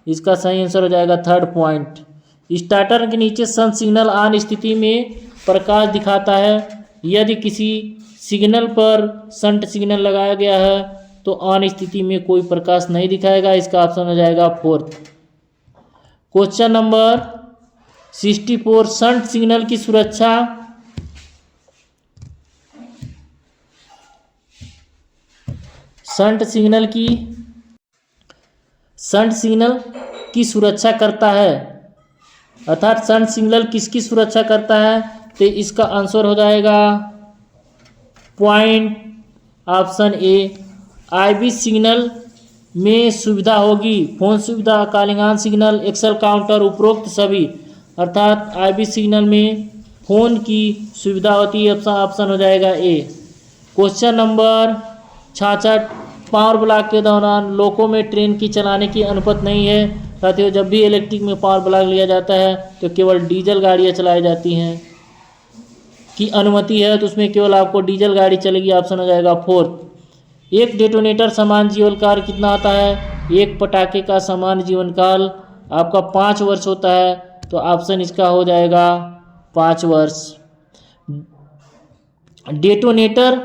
इसका सही आंसर हो जाएगा 3 पॉइंट। स्टार्टर के नीचे सन सिग्नल ऑन स्थिति में प्रकाश दिखाता है। यदि किसी सिग्नल पर शंट सिग्नल लगाया गया है तो ऑन स्थिति में कोई प्रकाश नहीं दिखाएगा। इसका ऑप्शन हो जाएगा 4। क्वेश्चन नंबर 64 शंट सिग्नल की सुरक्षा शंट सिग्नल की सुरक्षा करता है, अर्थात शंट सिग्नल किसकी सुरक्षा करता है? तो इसका आंसर हो जाएगा point option A. IB signal में सुविधा होगी फोन सुविधा, कॉलिंग सिग्नल, एक्सेल काउंटर, उपरोक्त सभी, अर्थात आईबी सिग्नल में फ़ोन की सुविधा होती है। ऑप्शन हो जाएगा ए। क्वेश्चन नंबर 66, पावर ब्लॉक के दौरान लोको में ट्रेन की चलाने की अनुमति नहीं है। साथियों, जब भी इलेक्ट्रिक में पावर ब्लॉक लिया जाता है तो केवल डीजल गाड़ियाँ चलाई जाती हैं की अनुमति है, तो उसमें केवल आपको डीजल गाड़ी चलेगी। ऑप्शन हो जाएगा 4। एक डेटोनेटर समान जीवन काल कितना होता है? एक पटाखे का समान जीवन काल आपका 5 वर्ष होता है, तो ऑप्शन इसका हो जाएगा 5 वर्ष। डेटोनेटर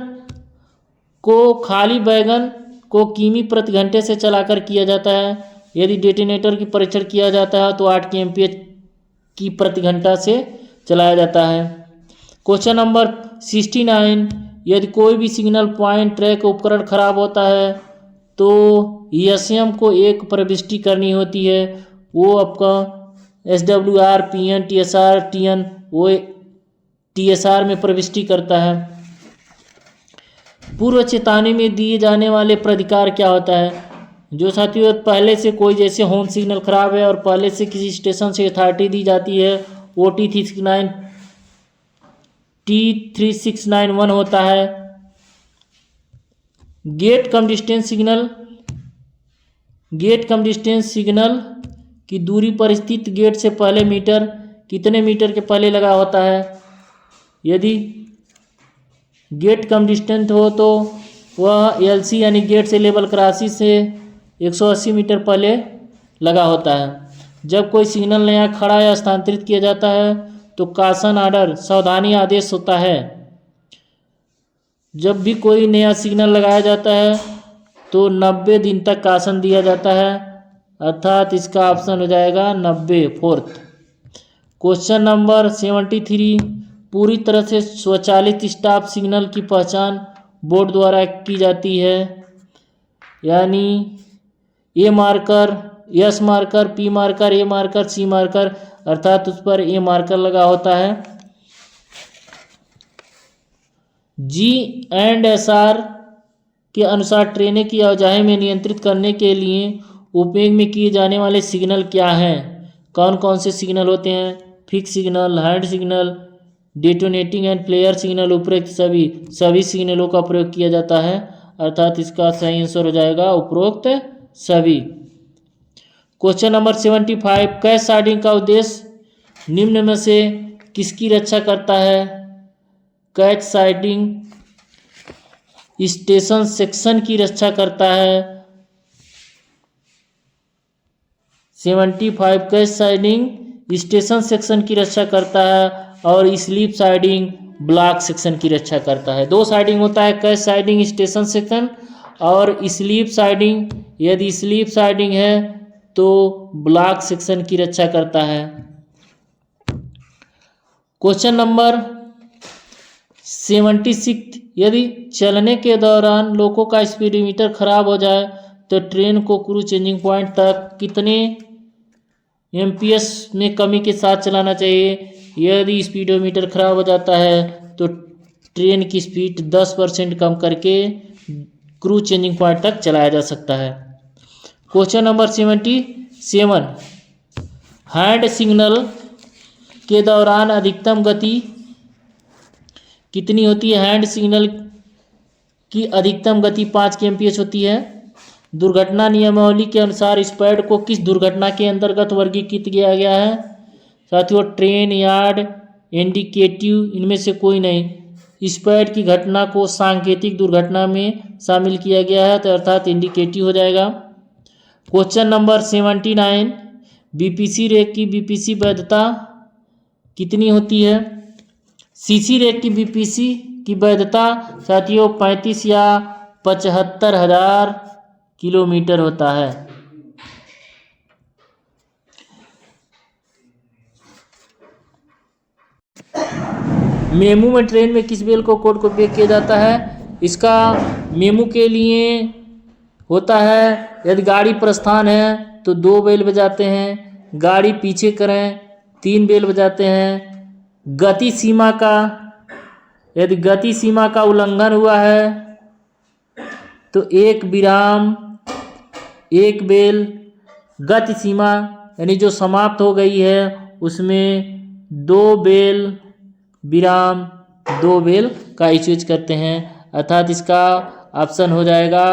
को खाली बैगन को किमी प्रति घंटे से चलाकर किया जाता है। यदि डेटोनेटर की परीक्षण किया जाता है तो 8 kmph की प्रति घंटा से चलाया जाता है। क्वेश्चन नंबर 69, यदि कोई भी सिग्नल पॉइंट ट्रैक उपकरण खराब होता है तो एसएम को एक प्रविष्टि करनी होती है, वो आपका SWR, PN, TSR, TN वो TSR में प्रविष्टि करता है। पूर्व चेतावनी में दिए जाने वाले प्राधिकार क्या होता है? जो साथियों पहले से कोई जैसे होम सिग्नल खराब है और पहले से किसी स्टेशन से अथॉरिटी दी जाती है, OT 3691 होता है। गेट कम डिस्टेंस सिग्नल की दूरी पर स्थित गेट से पहले मीटर कितने मीटर के पहले लगा होता है? यदि गेट कम डिस्टेंस हो तो वह LC यानी गेट से लेवल क्रॉसिंग से 180 मीटर पहले लगा होता है। जब कोई सिग्नल नया खड़ा या स्थानांतरित किया जाता है तो कासन ऑर्डर सावधानी आदेश होता है। जब भी कोई नया सिग्नल लगाया जाता है तो 90 दिन तक कासन दिया जाता है, अर्थात इसका ऑप्शन हो जाएगा 90, 4th। क्वेश्चन नंबर 73, पूरी तरह से स्वचालित स्टॉप सिग्नल की पहचान बोर्ड द्वारा की जाती है, यानी A marker, S marker, P marker, A marker, C marker, अर्थात उस पर ए मार्कर लगा होता है। G&SR के अनुसार ट्रेनें की आवाजाही में नियंत्रित करने के लिए उपयोग में किए जाने वाले सिग्नल क्या हैं? कौन कौन से सिग्नल होते हैं? Fix signal, hand signal, detonating and flare signal, उपरोक्त सभी सिग्नलों का प्रयोग किया जाता है, अर्थात इसका सही आंसर हो जाएगा उपरोक्त सभी। क्वेश्चन नंबर 75, कैश शार्डिंग का उद्देश्य निम्न में से किसकी रक्षा करता है? कैश शार्डिंग स्टेशन सेक्शन की रक्षा करता है। 75, कैश शार्डिंग स्टेशन सेक्शन की रक्षा करता है और स्लीप शार्डिंग ब्लॉक सेक्शन की रक्षा करता है। 2 शार्डिंग होता है, कैश शार्डिंग स्टेशन सेक्शन और स्लीप शार्डिंग। यदि स्लीप शार्डिंग है तो ब्लॉक सेक्शन की रक्षा करता है। क्वेश्चन नंबर 76, यदि चलने के दौरान लोको का स्पीडोमीटर खराब हो जाए तो ट्रेन को क्रू चेंजिंग पॉइंट तक कितने MPS में कमी के साथ चलाना चाहिए? यदि स्पीडोमीटर खराब हो जाता है तो ट्रेन की स्पीड 10% कम करके क्रू चेंजिंग पॉइंट तक चलाया जा सकता है। क्वेश्चन नंबर 77, हैंड सिग्नल के दौरान अधिकतम गति कितनी होती है? हैंड सिग्नल की अधिकतम गति 5 kmph होती है। दुर्घटना नियमावली के अनुसार स्पैड को किस दुर्घटना के अंतर्गत वर्गीकृत किया गया है? साथियों, ट्रेन, यार्ड, इंडिकेटिव, इनमें से कोई नहीं। स्पैड की घटना को सांकेतिक दुर्घटना में शामिल किया गया है, तो अर्थात इंडिकेटिव हो जाएगा। क्वेश्चन नंबर 79, BPC रेक की BPC वैधता कितनी होती है? CC रेक की BPC की वैधता साथियों 35 या 75,000 किलोमीटर होता है। मेमू में ट्रेन में किस बेल को कोड को उपयोग किया जाता है? इसका मेमू के लिए होता है। यदि गाड़ी प्रस्थान है तो 2 बेल बजाते हैं, गाड़ी पीछे करें 3 बेल बजाते हैं। गति सीमा का, यदि गति सीमा का उल्लंघन हुआ है तो 1 विराम 1 बेल। गति सीमा यानी जो समाप्त हो गई है उसमें 2 बेल विराम 2 बेल का यूज करते हैं, अर्थात इसका ऑप्शन हो जाएगा,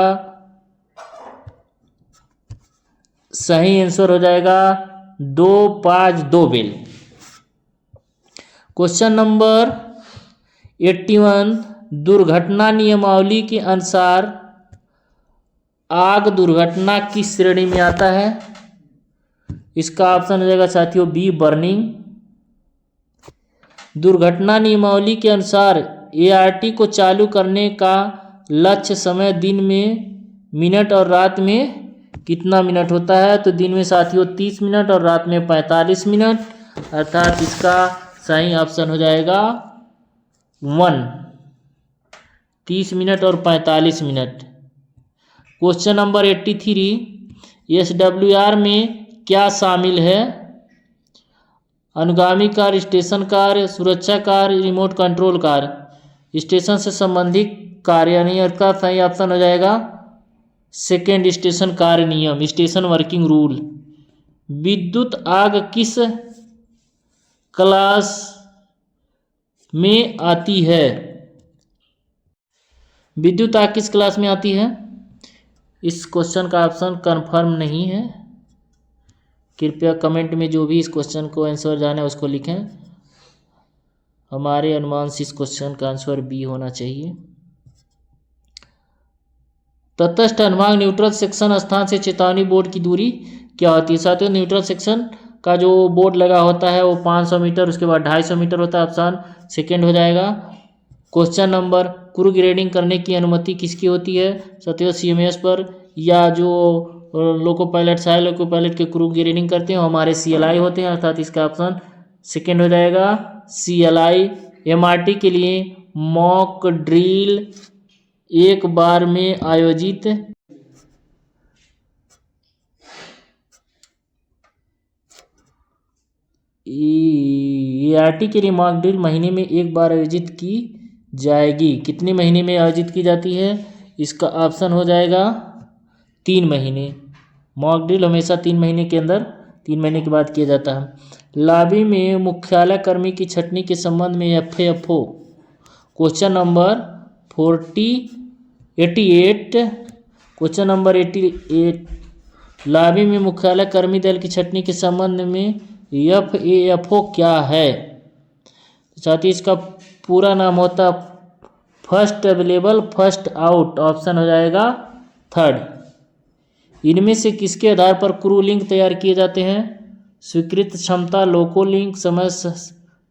सही आंसर हो जाएगा 2 5 2 बेल। क्वेश्चन नंबर 81, दुर्घटना नियमावली के अनुसार आग दुर्घटना किस श्रेणी में आता है? इसका ऑप्शन हो जाएगा साथियों बी बर्निंग। दुर्घटना नियमावली के अनुसार ART को चालू करने का लक्ष्य समय दिन में मिनट और रात में कितना मिनट होता है? तो दिन में साथियों 30 मिनट और रात में 45 मिनट, अर्थात इसका सही ऑप्शन हो जाएगा 1, 30 मिनट और 45 मिनट। क्वेश्चन नंबर 83, SWR में क्या शामिल है? अनुगामी कार्य, स्टेशन कार्य, सुरक्षा कार्य, रिमोट कंट्रोल कार्य। स्टेशन से संबंधित कार्य यानी इसका सही ऑप्शन हो जाएगा सेकेंड, स्टेशन कार्य नियम, स्टेशन वर्किंग रूल। विद्युत आग किस क्लास में आती है? विद्युत आग किस क्लास में आती है? इस क्वेश्चन का ऑप्शन कंफर्म नहीं है। कृपया कमेंट में जो भी इस क्वेश्चन को आंसर जाने उसको लिखें। हमारे अनुमान से इस क्वेश्चन का आंसर बी होना चाहिए। तटस्थ अनुभाग न्यूट्रल सेक्शन स्थान से चेतावनी बोर्ड की दूरी क्या होती है? साथियों न्यूट्रल सेक्शन का जो बोर्ड लगा होता है वो 500 मीटर, उसके बाद 250 मीटर होता है, ऑप्शन सेकेंड हो जाएगा। क्वेश्चन नंबर, क्रू ग्रेडिंग करने की अनुमति किसकी होती है? साथियों CMS पर या जो लोको पायलट है, लोको पायलट के क्रू ग्रेडिंग करते हैं हमारे CLI होते हैं, अर्थात इसका ऑप्शन सेकेंड हो जाएगा CLI। MRT के लिए मॉक ड्रिल एक बार में आयोजित ART के लिए मॉक ड्रिल महीने में एक बार आयोजित की जाएगी। कितने महीने में आयोजित की जाती है? इसका ऑप्शन हो जाएगा 3 महीने। मॉक ड्रिल हमेशा 3 महीने के अंदर, 3 महीने के बाद किया जाता है। लॉबी में मुख्यालय कर्मी की छटनी के संबंध में FAFO। Question number 88, question number 88, lobby में मुख्यालय कर्मी दल की छटनी के संबंध में FAFO क्या है? साथ ही इसका पूरा नाम होता first available first out, option हो जाएगा 3rd। इनमें से किसके आधार पर क्रू लिंक तैयार किए जाते हैं? स्वीकृत क्षमता, लोको लिंक, समय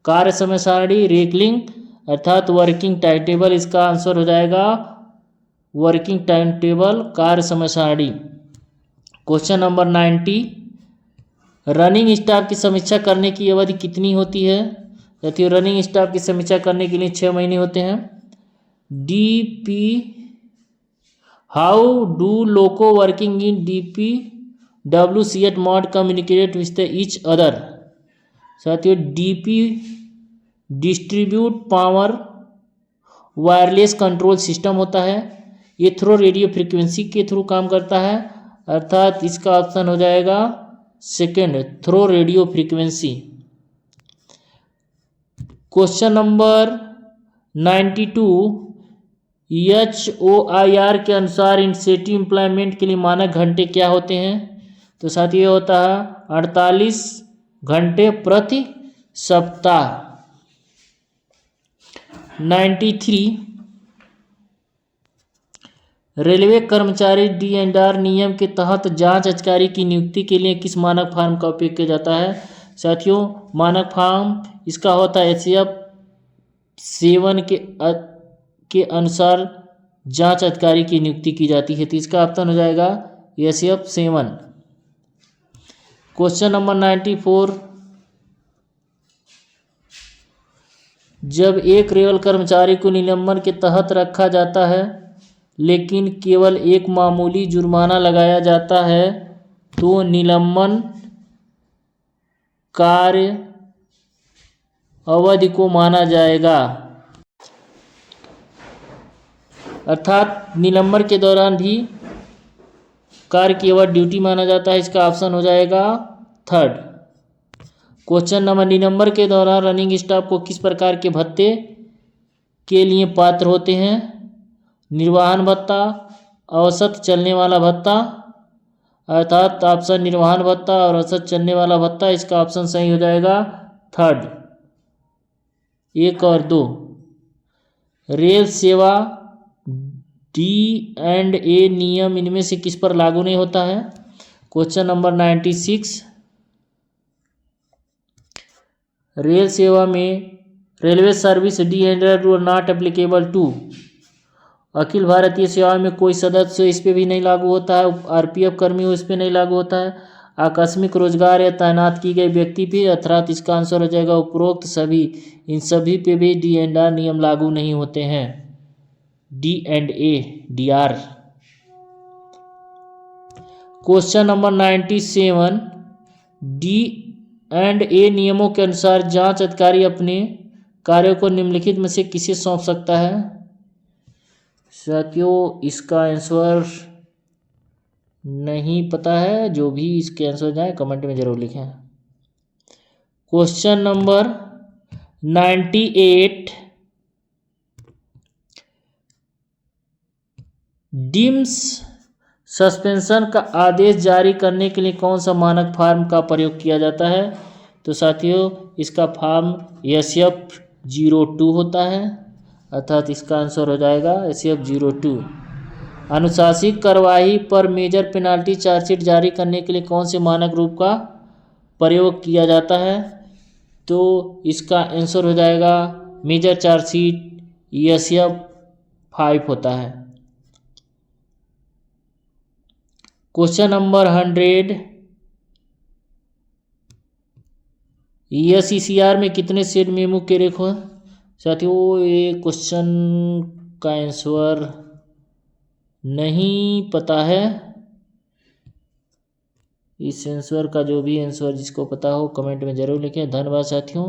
कार्य समय सारणी, रेक लिंक, अर्थात वर्किंग टाइम टेबल। इसका आंसर हो जाएगा वर्किंग टाइम टेबल, कार्य समय सारणी। क्वेश्चन नंबर 90, रनिंग स्टाफ की समीक्षा करने की अवधि कितनी होती है? साथियों रनिंग स्टाफ की समीक्षा करने के लिए 6 महीने होते हैं। DP, how do loco working in DPWCAT mode communicate with each other? साथियों DP distribute power wireless control system होता है, ये थ्रो रेडियो फ्रीक्वेंसी के थ्रू काम करता है, अर्थात इसका ऑप्शन हो जाएगा second, throw radio frequency. Question number 92, HOIR के अनुसार इंसेटिव एम्प्लॉयमेंट के लिए मानक घंटे क्या होते हैं? तो साथियों ये होता है 48 घंटे प्रति सप्ताह। 93, रेलवे कर्मचारी D&R नियम के तहत जांच अधिकारी की नियुक्ति के लिए किस मानक फॉर्म का उपयोग किया जाता है? साथियों मानक फॉर्म इसका होता है HCF 7 के अनुसार जांच अधिकारी की नियुक्ति की जाती है, तो इसका ऑप्शन हो जाएगा HCF 7। क्वेश्चन नंबर 94, जब एक रेल कर्मचारी को निलंबन के तहत रखा जाता है, लेकिन केवल एक मामूली जुर्माना लगाया जाता है तो निलंबन कार्य अवधि को माना जाएगा। अर्थात निलंबन के दौरान भी कार्य की अवधि ड्यूटी माना जाता है। इसका ऑप्शन हो जाएगा थर्ड। क्वेश्चन नंबर, निलंबन के दौरान रनिंग स्टाफ को किस प्रकार के भत्ते के लिए पात्र होते हैं? निर्वहन भत्ता, औसत चलने वाला भत्ता, अर्थात ऑप्शन निर्वहन भत्ता और औसत चलने वाला भत्ता। इसका ऑप्शन सही हो जाएगा थर्ड, 1 और 2। रेल सेवा D&A नियम इनमें से किस पर लागू नहीं होता है? क्वेश्चन नंबर 96, रेल सेवा में railway service D&A rule not applicable to. अखिल भारतीय सेवा में कोई सदस्य इस पे भी नहीं लागू होता है। RPF कर्मी हो, इस पे नहीं लागू होता है। आकस्मिक रोजगार या तैनात की गई व्यक्ति पे, अर्थात इसका आंसर हो जाएगा उपरोक्त सभी। इन सभी पे भी D&R नियम लागू नहीं होते हैं। D&A DR। Question number 97, D&A नियमों के अनुसार जांच अधिकारी अपने कार्यों को निम्नलिखित में से किसे सौंप सकता है? साथियों, इसका आंसर नहीं पता है। जो भी इसके आंसर जाए कमेंट में जरूर लिखें। क्वेश्चन नंबर 98, डिम्स सस्पेंशन का आदेश जारी करने के लिए कौन सा मानक फॉर्म का प्रयोग किया जाता है? तो साथियों, इसका फॉर्म SF-02 होता है, अर्थात इसका आंसर हो जाएगा SF-02। अनुशासनिक कार्यवाही पर मेजर पेनाल्टी चार्जशीट जारी करने के लिए कौन से मानक रूप का प्रयोग किया जाता है? तो इसका आंसर हो जाएगा मेजर चार्जशीट SF-5 होता है। क्वेश्चन नंबर 100, SECR में कितने सेट मेमो के रेखो? साथियों, ये क्वेश्चन का आंसर नहीं पता है। इस आंसर का जो भी आंसर जिसको पता हो कमेंट में जरूर लिखें। धन्यवाद साथियों।